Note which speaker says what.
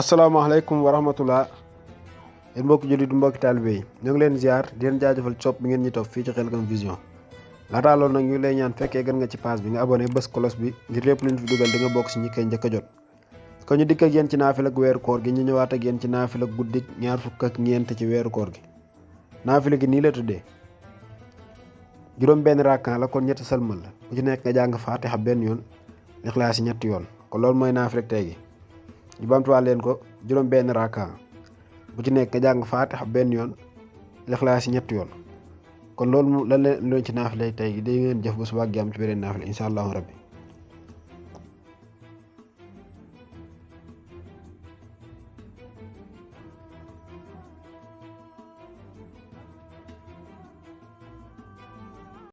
Speaker 1: asalaamaaleykum wa rahmatullah yéen mbokki jullit mbokki taalibe yi ñu ngi leen ziar di leen jaajëfal topp bi ngeen ñu topp fii ci Khelcom Vision laataa loolu nag ñu lay ñaan fekkee gën nga ci page bi nga abonné bés cloche bi ngir lépp lu ñu fi dugal di nga bokk si ñi koy njëkk a jot ko ñu dikk ak yéen ci naafila ak weeru koor gi ñu ñëwaat ak yéen ci naafila ak guddik ñaar fukk ak ñeent ci weeru koor gi naafila gi nii la tuddee juróom benn rakkan la kon ñetti sëlmal la bu ci nekk nga jàng faatixa benn yoon lixlaas ñetti yoon kon loolu mooy naafila ak tey gi ñu bamtuwaat leen ko juróom benn rakka bu ci nekk nga jàng faatixa benn yoon lixlaas ñetti yoon kon loolu lan leen doon ci naafila tey gi day ngeen jëf ba suba ak jàmm ci beneen naafila incha allahu rabbi